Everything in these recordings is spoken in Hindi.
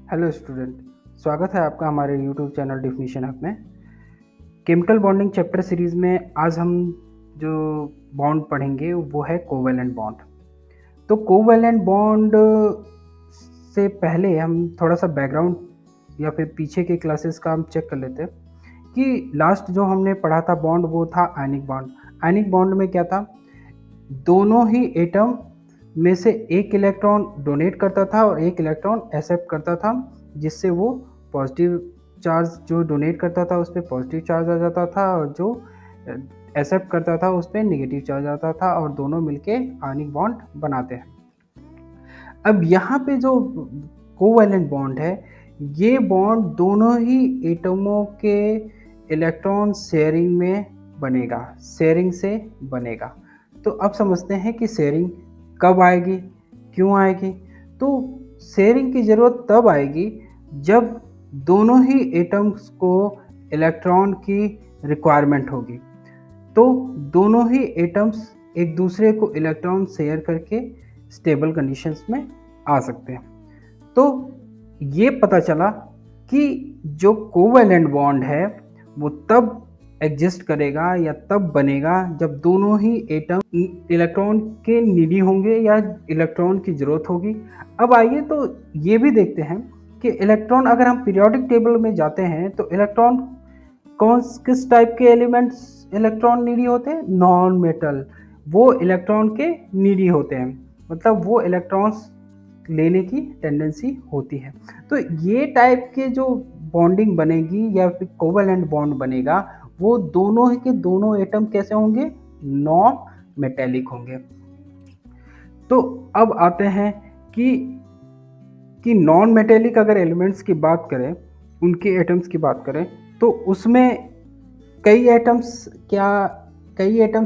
हेलो स्टूडेंट, स्वागत है आपका हमारे यूट्यूब चैनल डेफिनेशन हब में। केमिकल बॉन्डिंग चैप्टर सीरीज़ में आज हम जो बॉन्ड पढ़ेंगे वो है कोवैलेंट बॉन्ड। तो कोवैलेंट बॉन्ड से पहले हम थोड़ा सा बैकग्राउंड या फिर पीछे के क्लासेस का हम चेक कर लेते हैं कि लास्ट जो हमने पढ़ा था बॉन्ड वो था आयनिक बॉन्ड। आयनिक बॉन्ड में क्या था, दोनों ही एटम में से एक इलेक्ट्रॉन डोनेट करता था और एक इलेक्ट्रॉन एक्सेप्ट करता था, जिससे वो पॉजिटिव चार्ज जो डोनेट करता था उस पर पॉजिटिव चार्ज आ जाता था और जो एक्सेप्ट करता था उस पर नेगेटिव चार्ज आता था और दोनों मिलके आयनिक बॉन्ड बनाते हैं। अब यहाँ पे जो कोवैलेंट बॉन्ड है, ये बॉन्ड दोनों ही एटमों के इलेक्ट्रॉन शेयरिंग में बनेगा, शेयरिंग से बनेगा। तो अब समझते हैं कि शेयरिंग कब आएगी, क्यों आएगी। तो शेयरिंग की ज़रूरत तब आएगी जब दोनों ही एटम्स को इलेक्ट्रॉन की रिक्वायरमेंट होगी। तो दोनों ही एटम्स एक दूसरे को इलेक्ट्रॉन शेयर करके स्टेबल कंडीशंस में आ सकते हैं। तो ये पता चला कि जो कोवैलेंट बॉन्ड है वो तब एग्जिस्ट करेगा या तब बनेगा जब दोनों ही एटम इलेक्ट्रॉन के नीडी होंगे या इलेक्ट्रॉन की ज़रूरत होगी। अब आइए तो ये भी देखते हैं कि इलेक्ट्रॉन, अगर हम पीरियोडिक टेबल में जाते हैं तो इलेक्ट्रॉन किस टाइप के एलिमेंट्स इलेक्ट्रॉन नीडी होते हैं, नॉन मेटल, वो इलेक्ट्रॉन के नीडी होते हैं, मतलब वो इलेक्ट्रॉन्स लेने की टेंडेंसी होती है। तो ये टाइप के जो बॉन्डिंग बनेगी या फिर कोवैलेंट बॉन्ड बनेगा, वो दोनों के दोनों एटम कैसे होंगे, नॉन मेटेलिक होंगे। तो अब आते हैं कि नॉन मेटेलिक अगर एलिमेंट्स की बात करें, उनके एटम्स की बात करें, तो उसमें कई एटम्स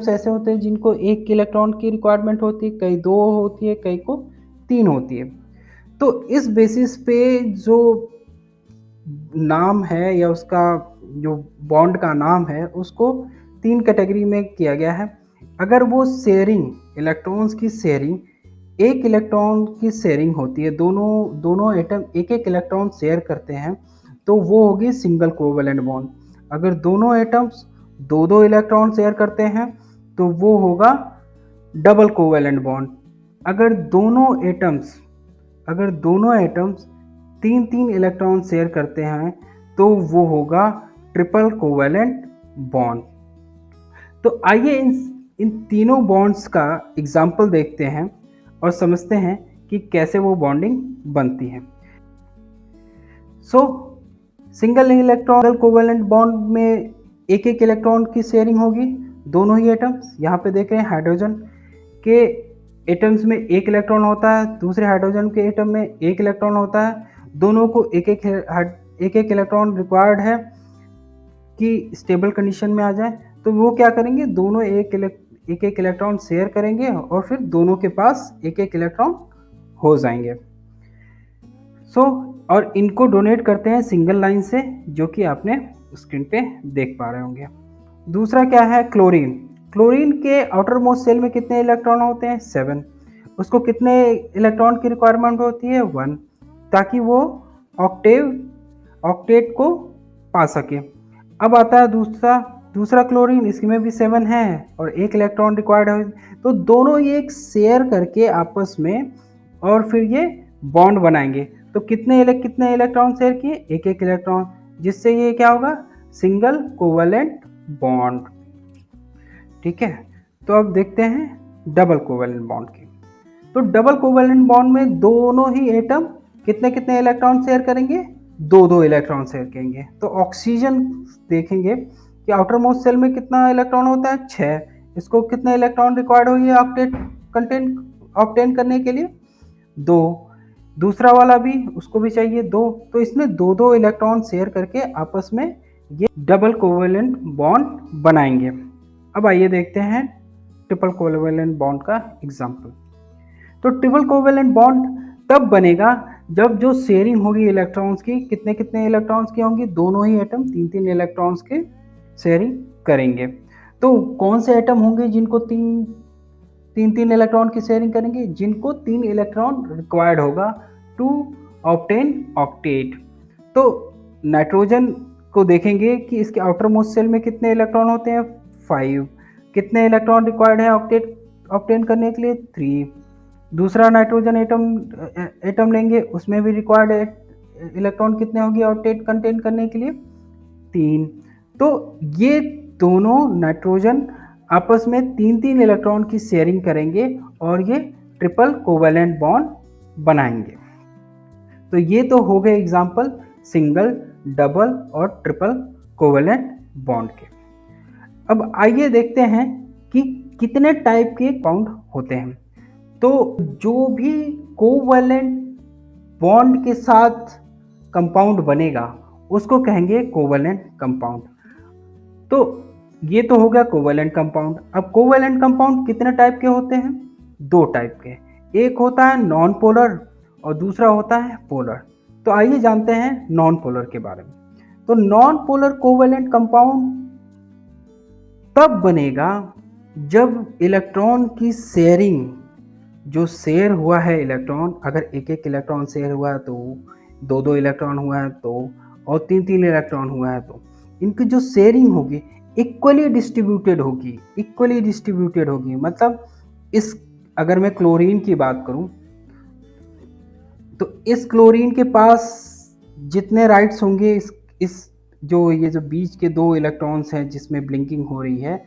ऐसे होते हैं जिनको एक इलेक्ट्रॉन की रिक्वायरमेंट होती है, कई दो होती है, कई को तीन होती है। तो इस बेसिस पे जो नाम है या उसका जो बॉन्ड का नाम है उसको तीन कैटेगरी में किया गया है। अगर वो शेयरिंग, इलेक्ट्रॉन्स की शेयरिंग, एक इलेक्ट्रॉन की शेयरिंग होती है, दोनों एटम एक एक इलेक्ट्रॉन शेयर करते हैं, तो वो होगी सिंगल कोवैलेंट बॉन्ड। अगर दोनों एटम्स दो दो इलेक्ट्रॉन शेयर करते हैं तो वो होगा डबल कोवैलेंट बॉन्ड। अगर दोनों एटम्स तीन तीन इलेक्ट्रॉन शेयर करते हैं तो वो होगा ट्रिपल कोवैलेंट बॉन्ड। तो आइए इन तीनों बॉन्ड्स का एग्जाम्पल देखते हैं और समझते हैं कि कैसे वो बॉन्डिंग बनती है। सिंगल इलेक्ट्रॉन कोवैलेंट बॉन्ड में एक एक इलेक्ट्रॉन की शेयरिंग होगी, दोनों ही एटम्स। यहाँ पे देख रहे हैं हाइड्रोजन के एटम्स में एक इलेक्ट्रॉन होता है, दूसरे हाइड्रोजन के एटम में एक इलेक्ट्रॉन होता है। दोनों को एक एक इलेक्ट्रॉन रिक्वायर्ड है कि स्टेबल कंडीशन में आ जाए। तो वो क्या करेंगे, दोनों एक एक इलेक्ट्रॉन शेयर करेंगे और फिर दोनों के पास एक एक इलेक्ट्रॉन हो जाएंगे। और इनको डोनेट करते हैं सिंगल लाइन से, जो कि आपने स्क्रीन पे देख पा रहे होंगे। दूसरा क्या है, क्लोरीन। क्लोरीन के आउटर मोस्ट शेल में कितने इलेक्ट्रॉन होते हैं, 7। उसको कितने इलेक्ट्रॉन की रिक्वायरमेंट होती है, 1, ताकि वो ऑक्टेट को पा सके। अब आता है दूसरा क्लोरीन, इसमें भी 7 है और एक इलेक्ट्रॉन रिक्वायर्ड है। तो दोनों ये एक शेयर करके आपस में और फिर ये बॉन्ड बनाएंगे। तो कितने इलेक्ट्रॉन शेयर किए, एक एक इलेक्ट्रॉन, जिससे ये क्या होगा, सिंगल कोवैलेंट बॉन्ड। ठीक है। तो अब देखते हैं डबल कोवैलेंट बॉन्ड की। तो डबल कोवैलेंट बॉन्ड में दोनों ही एटम कितने इलेक्ट्रॉन शेयर करेंगे, दो दो इलेक्ट्रॉन शेयर करेंगे। तो ऑक्सीजन देखेंगे कि आउटर मोस्ट शेल में कितना इलेक्ट्रॉन होता है, 6। इसको कितने इलेक्ट्रॉन रिक्वायर्ड हुई है ऑक्टेन करने के लिए, 2। दूसरा वाला भी, उसको भी चाहिए 2। तो इसमें दो दो इलेक्ट्रॉन शेयर करके आपस में ये डबल कोवैलेंट बॉन्ड बनाएंगे। अब आइए देखते हैं ट्रिपल कोवैलेंट बॉन्ड का एग्जांपल। तो ट्रिपल कोवैलेंट बॉन्ड तब बनेगा जब जो शेयरिंग होगी इलेक्ट्रॉन्स की, कितने इलेक्ट्रॉन्स की होंगी, दोनों ही एटम तीन तीन इलेक्ट्रॉन्स के शेयरिंग करेंगे। तो कौन से एटम होंगे जिनको तीन इलेक्ट्रॉन की शेयरिंग करेंगे, जिनको 3 इलेक्ट्रॉन रिक्वायर्ड होगा टू ऑक्टेन ऑक्टेट। तो नाइट्रोजन को देखेंगे कि इसके आउटर मोस्ट शेल में कितने इलेक्ट्रॉन होते हैं, 5। कितने इलेक्ट्रॉन रिक्वायर्ड है ऑक्टेट ऑक्टेन करने के लिए, 3। दूसरा नाइट्रोजन एटम लेंगे, उसमें भी रिक्वायर्ड इलेक्ट्रॉन कितने होंगे ऑक्टेट कंटेन करने के लिए, 3। तो ये दोनों नाइट्रोजन आपस में 3-3 इलेक्ट्रॉन की शेयरिंग करेंगे और ये ट्रिपल कोवैलेंट बॉन्ड बनाएंगे। तो ये तो हो गए एग्जाम्पल सिंगल, डबल और ट्रिपल कोवैलेंट बॉन्ड के। अब आइए देखते हैं कि कितने टाइप के कंपाउंड होते हैं। तो जो भी कोवैलेंट बॉन्ड के साथ कंपाउंड बनेगा उसको कहेंगे कोवैलेंट कंपाउंड। तो ये तो हो गया कोवैलेंट कंपाउंड। अब कोवैलेंट कंपाउंड कितने टाइप के होते हैं, 2 टाइप के। एक होता है नॉन पोलर और दूसरा होता है पोलर। तो आइए जानते हैं नॉन पोलर के बारे में। तो नॉन पोलर कोवैलेंट कंपाउंड तब बनेगा जब इलेक्ट्रॉन की शेयरिंग, जो शेयर हुआ है इलेक्ट्रॉन, अगर एक एक इलेक्ट्रॉन शेयर हुआ है तो 2-2 इलेक्ट्रॉन हुआ है तो, और 3-3 इलेक्ट्रॉन हुआ है तो इनकी जो शेयरिंग होगी इक्वली डिस्ट्रीब्यूटेड होगी, इक्वली डिस्ट्रीब्यूटेड होगी। मतलब इस, अगर मैं क्लोरीन की बात करूं तो इस क्लोरीन के पास जितने राइट्स होंगे, इस जो ये जो बीच के 2 इलेक्ट्रॉन्स हैं जिसमें ब्लिंकिंग हो रही है,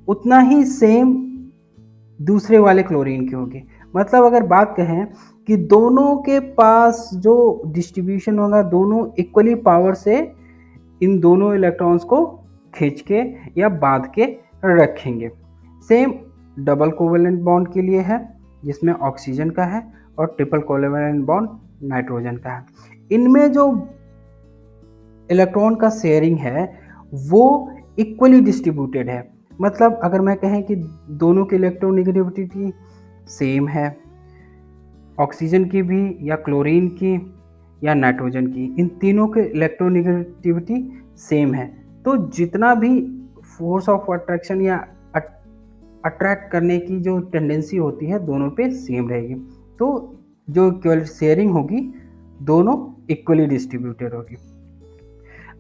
उतना ही सेम दूसरे वाले क्लोरीन के होंगे। मतलब अगर बात कहें कि दोनों के पास जो डिस्ट्रीब्यूशन होगा, दोनों इक्वली पावर से इन दोनों इलेक्ट्रॉन्स को खींच के या बांध के रखेंगे। सेम डबल कोवैलेंट बॉन्ड के लिए है जिसमें ऑक्सीजन का है, और ट्रिपल कोवैलेंट बॉन्ड नाइट्रोजन का है। इनमें जो इलेक्ट्रॉन का शेयरिंग है वो इक्वली डिस्ट्रीब्यूटेड है। मतलब अगर मैं कहें कि दोनों की इलेक्ट्रोनेगेटिविटी सेम है, ऑक्सीजन की भी या क्लोरीन की या नाइट्रोजन की, इन तीनों के इलेक्ट्रोनेगेटिविटी सेम है, तो जितना भी फोर्स ऑफ अट्रैक्शन या अट्रैक्ट करने की जो टेंडेंसी होती है दोनों पे सेम रहेगी। तो जो शेयरिंग होगी दोनों इक्वली डिस्ट्रीब्यूटेड होगी।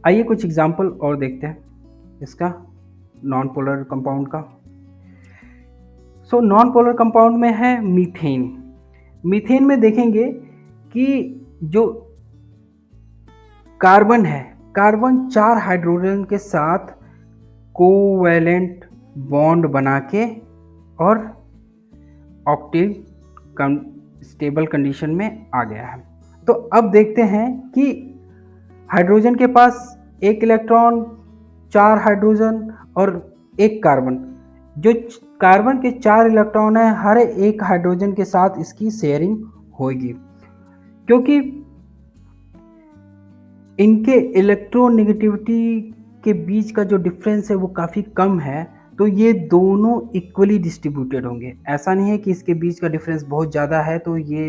आइए कुछ एग्जांपल और देखते हैं इसका नॉन पोलर कंपाउंड का। सो नॉन पोलर कंपाउंड में है मीथेन। मीथेन में देखेंगे कि जो कार्बन है, कार्बन 4 हाइड्रोजन के साथ कोवैलेंट बॉन्ड बना के और ऑक्टेव स्टेबल कंडीशन में आ गया है। तो अब देखते हैं कि हाइड्रोजन के पास 1 इलेक्ट्रॉन, 4 हाइड्रोजन और 1 कार्बन। जो कार्बन के 4 इलेक्ट्रॉन है, हर एक हाइड्रोजन के साथ इसकी शेयरिंग होगी, क्योंकि इनके इलेक्ट्रोनेगेटिविटी के बीच का जो डिफरेंस है वो काफ़ी कम है, तो ये दोनों इक्वली डिस्ट्रीब्यूटेड होंगे। ऐसा नहीं है कि इसके बीच का डिफरेंस बहुत ज़्यादा है तो ये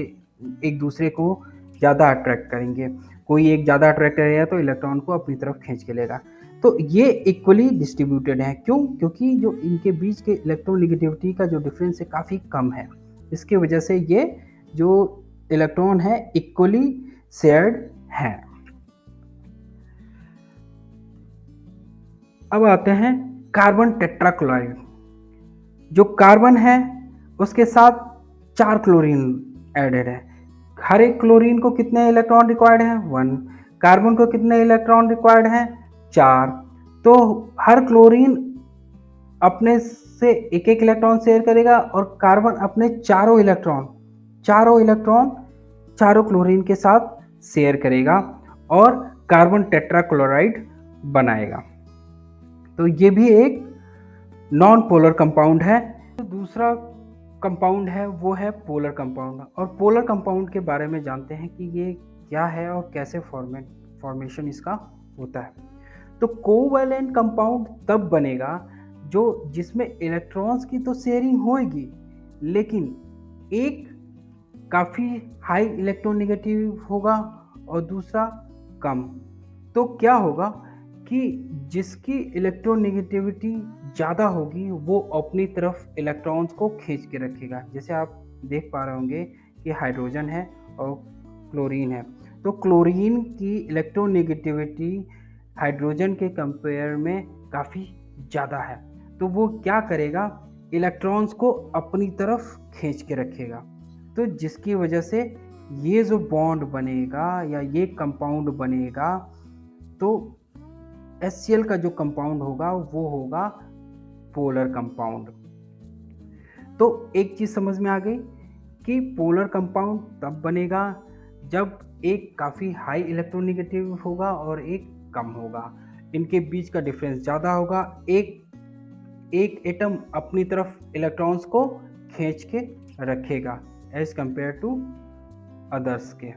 एक दूसरे को ज़्यादा अट्रैक्ट करेंगे। कोई एक ज़्यादा अट्रैक्ट करेगा तो इलेक्ट्रॉन को अपनी तरफ खींच के लेगा। तो ये इक्वली डिस्ट्रीब्यूटेड है। क्यों? क्योंकि जो इनके बीच के इलेक्ट्रोनेगेटिविटी का जो डिफरेंस है काफ़ी कम है, इसकी वजह से ये जो इलेक्ट्रॉन है इक्वली शेयर्ड है। अब आते हैं कार्बन टेट्राक्लोराइड। जो कार्बन है उसके साथ 4 क्लोरीन एडेड है। हर एक क्लोरीन को कितने इलेक्ट्रॉन रिक्वायर्ड है, 1। कार्बन को कितने इलेक्ट्रॉन रिक्वायर्ड है, 4। तो हर क्लोरीन अपने से एक एक इलेक्ट्रॉन शेयर करेगा और कार्बन अपने चारों इलेक्ट्रॉन चारों क्लोरीन के साथ शेयर करेगा और कार्बन टेट्राक्लोराइड बनाएगा। तो ये भी एक नॉन पोलर कंपाउंड है। तो दूसरा कंपाउंड है वो है पोलर कंपाउंड। और पोलर कंपाउंड के बारे में जानते हैं कि ये क्या है और कैसे फॉर्मेशन इसका होता है। तो कोवैलेंट कंपाउंड तब बनेगा जो जिसमें इलेक्ट्रॉन्स की तो शेयरिंग होगी, लेकिन एक काफ़ी हाई इलेक्ट्रोनेगेटिव होगा और दूसरा कम। तो क्या होगा कि जिसकी इलेक्ट्रोनेगेटिविटी ज़्यादा होगी वो अपनी तरफ इलेक्ट्रॉन्स को खींच के रखेगा। जैसे आप देख पा रहे होंगे कि हाइड्रोजन है और क्लोरीन है, तो क्लोरीन की इलेक्ट्रोनेगेटिविटी हाइड्रोजन के कंपेयर में काफ़ी ज़्यादा है, तो वो क्या करेगा, इलेक्ट्रॉन्स को अपनी तरफ खींच के रखेगा। तो जिसकी वजह से ये जो बॉन्ड बनेगा या ये कंपाउंड बनेगा, तो HCl का जो कंपाउंड होगा वो होगा पोलर कंपाउंड। तो एक चीज़ समझ में आ गई कि पोलर कंपाउंड तब बनेगा जब एक काफ़ी हाई इलेक्ट्रोनेगेटिव होगा और एक कम होगा, इनके बीच का डिफरेंस ज़्यादा होगा, एक एटम अपनी तरफ इलेक्ट्रॉन्स को खींच के रखेगा एज कंपेयर टू अदर्स के।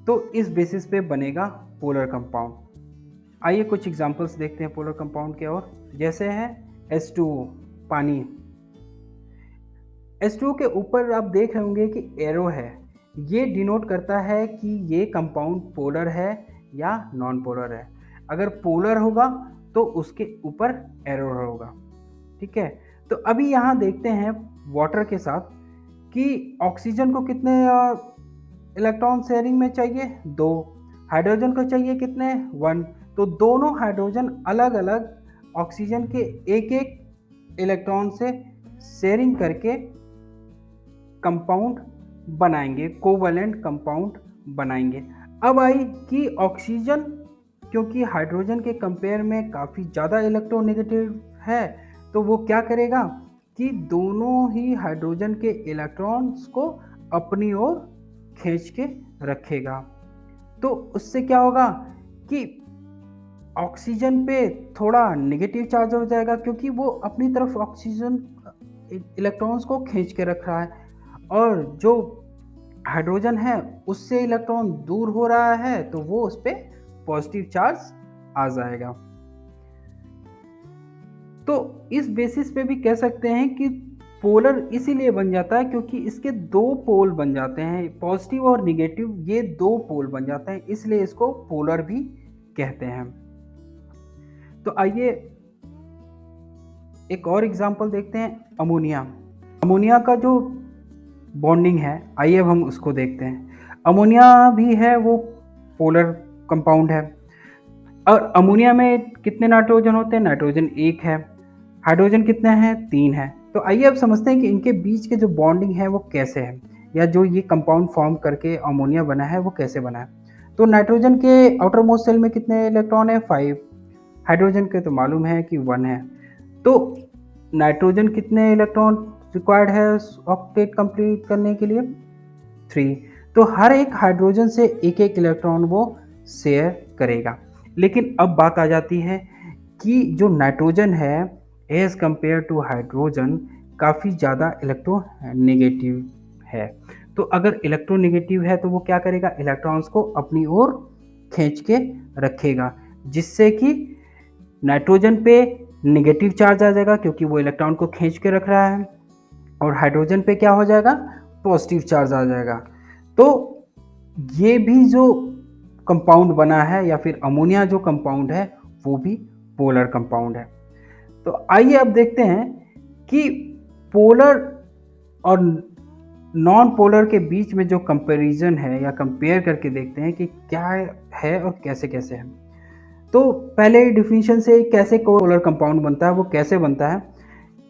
तो इस बेसिस पे बनेगा पोलर कंपाउंड। आइए कुछ एग्जांपल्स देखते हैं पोलर कंपाउंड के, और जैसे है H2O पानी। H2O के ऊपर आप देख रहे होंगे कि एरो है, ये डिनोट करता है कि ये कंपाउंड पोलर है या नॉन पोलर है। अगर पोलर होगा तो उसके ऊपर एरो होगा, ठीक है। तो अभी यहाँ देखते हैं वाटर के साथ कि ऑक्सीजन को कितने इलेक्ट्रॉन शेयरिंग में चाहिए, 2। हाइड्रोजन को चाहिए कितने, 1। तो दोनों हाइड्रोजन अलग अलग ऑक्सीजन के एक एक इलेक्ट्रॉन से शेयरिंग करके कंपाउंड बनाएंगे, कोवैलेंट कंपाउंड बनाएंगे। अब आई कि ऑक्सीजन क्योंकि हाइड्रोजन के कंपेयर में काफ़ी ज़्यादा इलेक्ट्रोनेगेटिव है, तो वो क्या करेगा कि दोनों ही हाइड्रोजन के इलेक्ट्रॉन्स को अपनी ओर खींच के रखेगा। तो उससे क्या होगा कि ऑक्सीजन पे थोड़ा नेगेटिव चार्ज हो जाएगा, क्योंकि वो अपनी तरफ ऑक्सीजन इलेक्ट्रॉन्स को खींच के रख रहा है, और जो हाइड्रोजन है उससे इलेक्ट्रॉन दूर हो रहा है, तो वो उस पर पॉजिटिव चार्ज आ जाएगा। तो इस बेसिस पे भी कह सकते हैं कि पोलर इसीलिए बन जाता है क्योंकि इसके 2 पोल बन जाते हैं, पॉजिटिव और निगेटिव, ये 2 पोल बन जाते हैं, इसलिए इसको पोलर भी कहते हैं। तो आइए एक और एग्जांपल देखते हैं, अमोनिया। अमोनिया का जो बॉन्डिंग है, आइए अब हम उसको देखते हैं। अमोनिया भी है वो पोलर कंपाउंड है, और अमोनिया में कितने नाइट्रोजन होते हैं, नाइट्रोजन 1 है, हाइड्रोजन कितने हैं, 3 है। तो आइए अब समझते हैं कि इनके बीच के जो बॉन्डिंग है वो कैसे है, या जो ये कंपाउंड फॉर्म करके अमोनिया बना है वो कैसे बना है। तो नाइट्रोजन के आउटर मोस्ट शेल में कितने इलेक्ट्रॉन है, 5। हाइड्रोजन के तो मालूम है कि 1 है। तो नाइट्रोजन कितने इलेक्ट्रॉन रिक्वायर्ड है ऑक्टेट कंप्लीट करने के लिए, 3। तो हर एक हाइड्रोजन से एक एक इलेक्ट्रॉन वो शेयर करेगा। लेकिन अब बात आ जाती है कि जो नाइट्रोजन है एज कंपेयर टू हाइड्रोजन काफ़ी ज़्यादा इलेक्ट्रोनेगेटिव है। तो अगर इलेक्ट्रोनेगेटिव है तो वो क्या करेगा, इलेक्ट्रॉन्स को अपनी ओर खींच के रखेगा, जिससे कि नाइट्रोजन पे नेगेटिव चार्ज आ जाएगा क्योंकि वो इलेक्ट्रॉन को खींच के रख रहा है, और हाइड्रोजन पे क्या हो जाएगा, पॉजिटिव चार्ज आ जाएगा। तो ये भी जो कंपाउंड बना है या फिर अमोनिया जो कंपाउंड है वो भी पोलर कंपाउंड है। तो आइए अब देखते हैं कि पोलर और नॉन पोलर के बीच में जो कंपैरिजन है या कंपेयर करके देखते हैं कि क्या है और कैसे कैसे है। तो पहले डिफिनीशन से कैसे पोलर कंपाउंड बनता है, वो कैसे बनता है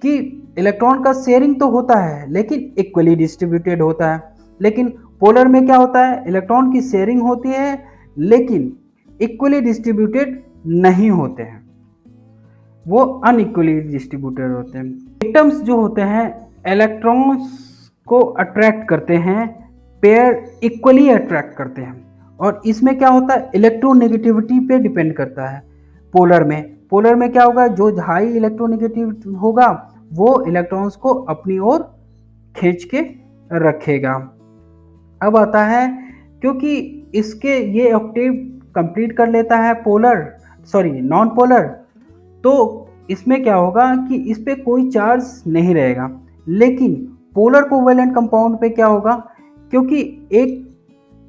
कि इलेक्ट्रॉन का शेयरिंग तो होता है लेकिन इक्वली डिस्ट्रीब्यूटेड होता है। लेकिन पोलर में क्या होता है, इलेक्ट्रॉन की शेयरिंग होती है लेकिन इक्वली डिस्ट्रीब्यूटेड नहीं होते हैं, वो अनइक्वली डिस्ट्रीब्यूटेड होते हैं। एटम्स जो होते हैं इलेक्ट्रॉन्स को अट्रैक्ट करते हैं, पेयर इक्वली अट्रैक्ट करते हैं, और इसमें क्या होता है, इलेक्ट्रोनेगेटिविटी पे डिपेंड करता है। पोलर में क्या होगा, जो हाई इलेक्ट्रोनेगेटिव होगा वो इलेक्ट्रॉन्स को अपनी ओर खींच के रखेगा। अब आता है क्योंकि इसके ये ऑक्टेव कंप्लीट कर लेता है नॉन पोलर, तो इसमें क्या होगा कि इस पे कोई चार्ज नहीं रहेगा। लेकिन पोलर कोवैलेंट कंपाउंड पे क्या होगा, क्योंकि एक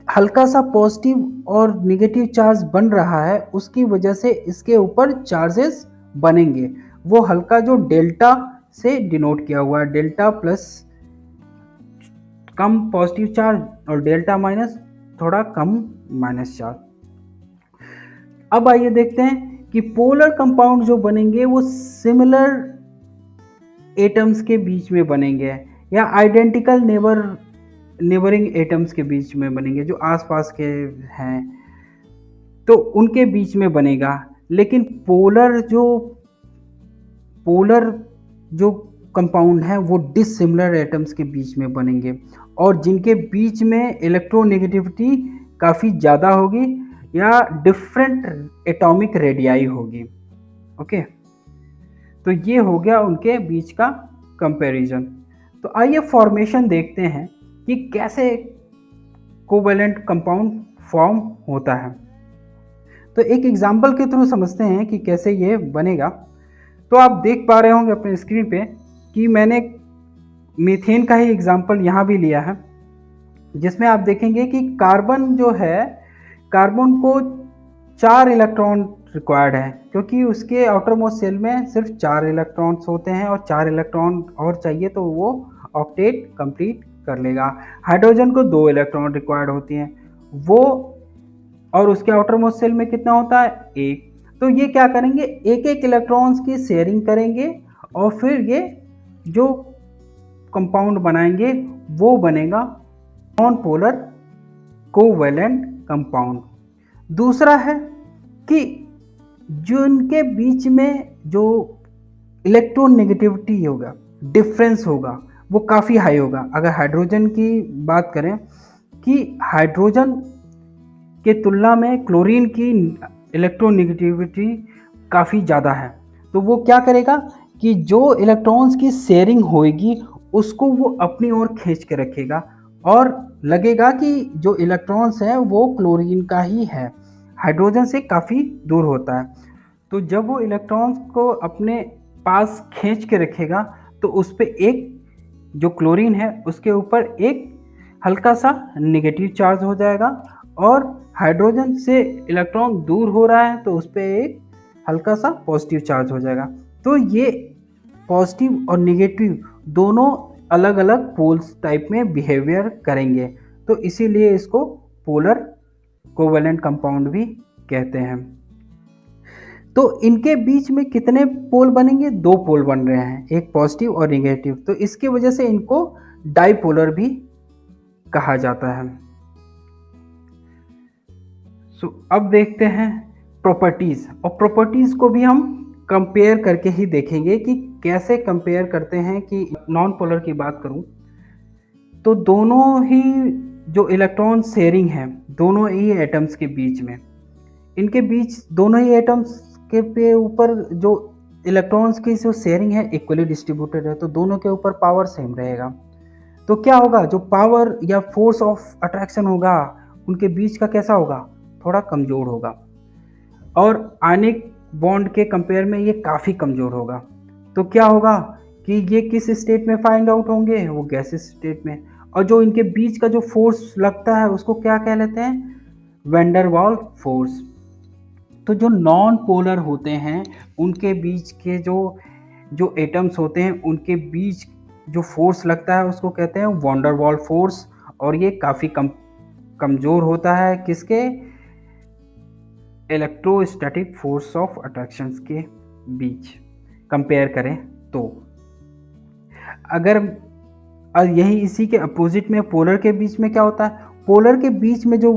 हल्का सा पॉजिटिव और नेगेटिव चार्ज बन रहा है, उसकी वजह से इसके ऊपर चार्जेस बनेंगे। वो हल्का जो डेल्टा से डिनोट किया हुआ है, डेल्टा प्लस कम पॉजिटिव चार्ज और डेल्टा माइनस थोड़ा कम -4। अब आइए देखते हैं कि पोलर कंपाउंड जो बनेंगे वो सिमिलर एटम्स के बीच में बनेंगे या आइडेंटिकल नेबरिंग एटम्स के बीच में बनेंगे, जो आसपास के हैं तो उनके बीच में बनेगा। लेकिन पोलर जो कंपाउंड हैं वो डिसिमिलर एटम्स के बीच में बनेंगे और जिनके बीच में इलेक्ट्रोनेगेटिविटी काफ़ी ज़्यादा होगी या डिफरेंट एटॉमिक रेडियाई होगी। ओके, तो ये हो गया उनके बीच का कंपैरिजन। तो आइए फॉर्मेशन देखते हैं कि कैसे कोवैलेंट कंपाउंड फॉर्म होता है। तो एक एग्जाम्पल के थ्रू समझते हैं कि कैसे ये बनेगा। तो आप देख पा रहे होंगे अपने स्क्रीन पे कि मैंने मीथेन का ही एग्जाम्पल यहाँ भी लिया है, जिसमें आप देखेंगे कि कार्बन जो है, कार्बन को 4 इलेक्ट्रॉन रिक्वायर्ड है क्योंकि उसके आउटर मोस्ट शेल में सिर्फ 4 इलेक्ट्रॉन्स होते हैं और 4 इलेक्ट्रॉन और चाहिए तो वो ऑक्टेट कंप्लीट कर लेगा। हाइड्रोजन को 2 इलेक्ट्रॉन रिक्वायर्ड होती हैं वो, और उसके आउटर मोस्ट शेल में कितना होता है, 1। तो ये क्या करेंगे, एक एक इलेक्ट्रॉन्स की शेयरिंग करेंगे और फिर ये जो कंपाउंड बनाएंगे वो बनेगा नॉन पोलर कोवैलेंट कंपाउंड। दूसरा है कि जो इनके बीच में जो इलेक्ट्रोनेगेटिविटी होगा, डिफरेंस होगा, वो काफ़ी हाई होगा। अगर हाइड्रोजन की बात करें कि हाइड्रोजन के तुलना में क्लोरीन की इलेक्ट्रोनेगेटिविटी काफ़ी ज़्यादा है, तो वो क्या करेगा कि जो इलेक्ट्रॉन्स की शेयरिंग होएगी उसको वो अपनी ओर खींच के रखेगा और लगेगा कि जो इलेक्ट्रॉन्स हैं वो क्लोरीन का ही है, हाइड्रोजन से काफ़ी दूर होता है। तो जब वो इलेक्ट्रॉन्स को अपने पास खींच के रखेगा तो उस पर एक जो क्लोरीन है उसके ऊपर एक हल्का सा नेगेटिव चार्ज हो जाएगा और हाइड्रोजन से इलेक्ट्रॉन दूर हो रहा है तो उस पर एक हल्का सा पॉजिटिव चार्ज हो जाएगा। तो ये पॉजिटिव और नेगेटिव दोनों अलग अलग पोल्स टाइप में बिहेवियर करेंगे, तो इसीलिए इसको पोलर कोवैलेंट कंपाउंड भी कहते हैं। तो इनके बीच में कितने पोल बनेंगे, 2 पोल बन रहे हैं, एक पॉजिटिव और नेगेटिव, तो इसकी वजह से इनको डाइपोलर भी कहा जाता है। अब देखते हैं प्रॉपर्टीज, और प्रॉपर्टीज को भी हम कंपेयर करके ही देखेंगे कि कैसे कंपेयर करते हैं। कि नॉन पोलर की बात करूं तो दोनों ही जो इलेक्ट्रॉन शेयरिंग है दोनों ही एटम्स के बीच में, इनके बीच दोनों ही एटम्स के पे ऊपर जो इलेक्ट्रॉन्स की जो शेयरिंग है इक्वली डिस्ट्रीब्यूटेड है, तो दोनों के ऊपर पावर सेम रहेगा। तो क्या होगा, जो पावर या फोर्स ऑफ अट्रैक्शन होगा उनके बीच का कैसा होगा, थोड़ा कमज़ोर होगा, और आयनिक बॉन्ड के कंपेयर में ये काफ़ी कमज़ोर होगा। तो क्या होगा कि ये किस स्टेट में फाइंड आउट होंगे, वो गैसेस स्टेट में। और जो इनके बीच का जो फोर्स लगता है उसको क्या कह लेते हैं, वैन डर वाल्स फोर्स। तो जो नॉन पोलर होते हैं उनके बीच के जो एटम्स होते हैं उनके बीच जो फोर्स लगता है उसको कहते हैं वैन डर वाल्स फोर्स, और ये काफ़ी कमज़ोर होता है किसके, इलेक्ट्रोस्टैटिक फोर्स ऑफ अट्रैक्शंस के बीच कंपेयर करें तो। अगर यही इसी के अपोजिट में पोलर के बीच में क्या होता है, पोलर के बीच में जो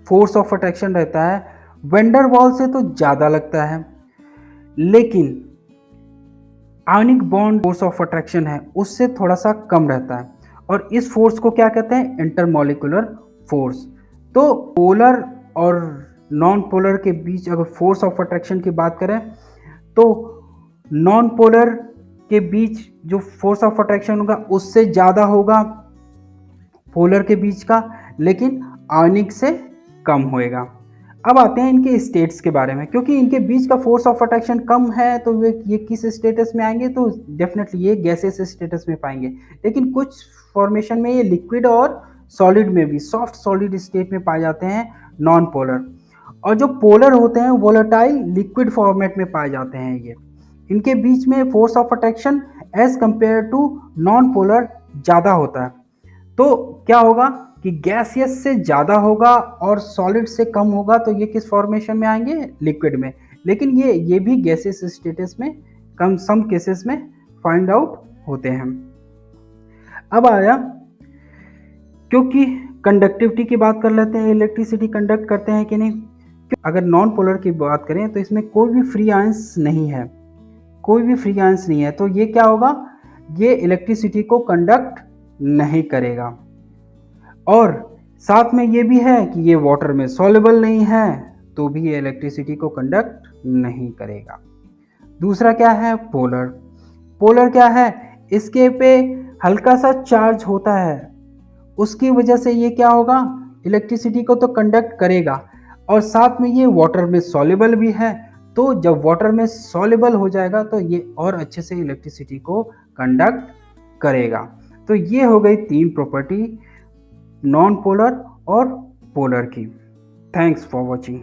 फोर्स ऑफ अट्रैक्शन रहता है वैन डर वाल्स से तो ज़्यादा लगता है, लेकिन ionic bond force of attraction है उससे थोड़ा सा कम रहता है, और इस फोर्स को क्या कहते हैं, इंटरमॉलिक्यूलर फोर्स। तो पोलर और नॉन पोलर के बीच अगर फोर्स ऑफ अट्रैक्शन की बात करें तो नॉन पोलर के बीच जो फोर्स ऑफ अट्रैक्शन होगा उससे ज़्यादा होगा पोलर के बीच का, लेकिन आयनिक से कम होएगा। अब आते हैं इनके स्टेट्स के बारे में, क्योंकि इनके बीच का फोर्स ऑफ अट्रैक्शन कम है तो ये किस स्टेटस में आएंगे, तो डेफिनेटली ये गैसेस स्टेटस में पाएंगे। लेकिन कुछ फॉर्मेशन में ये लिक्विड और सॉलिड में भी, सॉफ्ट सॉलिड स्टेट में पाए जाते हैं नॉन पोलर, और जो पोलर होते हैं वोलेटाइल लिक्विड फॉर्मेट में पाए जाते हैं। ये इनके बीच में force of attraction as compared to non polar ज़्यादा होता है। तो क्या होगा कि गैसियस से ज़्यादा होगा और सॉलिड से कम होगा, तो ये किस फॉर्मेशन में आएंगे? लिक्विड में। लेकिन ये भी गैसियस स्टेटस में कम सम केसेस में फाइंड आउट होते हैं। अब आया, क्योंकि कंडक्टिविटी की बात कर लेते हैं, इलेक्ट्रिसिटी कंडक्ट करते हैं कि नहीं। अगर नॉन पोलर की बात करें तो इसमें कोई भी फ्री आयंस नहीं है, कोई भी फ्री आयंस नहीं है, तो ये क्या होगा? ये इलेक्ट्रिसिटी को कंडक्ट नहीं करेगा। और साथ में ये भी है कि ये वाटर में सॉल्युबल नहीं है, तो भी ये इलेक्ट्रिसिटी को कंडक्ट नहीं करेगा। दूसरा क्या है? पोलर। पोलर क्या है? इसके पे हल्का सा चार्ज होता है, उसकी वजह से ये क्या होगा? इलेक्ट्रिसिटी को तो कंडक्ट करेगा, और साथ में ये वाटर में सॉल्युबल भी है, तो जब वाटर में सॉल्युबल हो जाएगा तो ये और अच्छे से इलेक्ट्रिसिटी को कंडक्ट करेगा। तो ये हो गई 3 प्रॉपर्टी नॉन पोलर और पोलर की। Thanks for watching.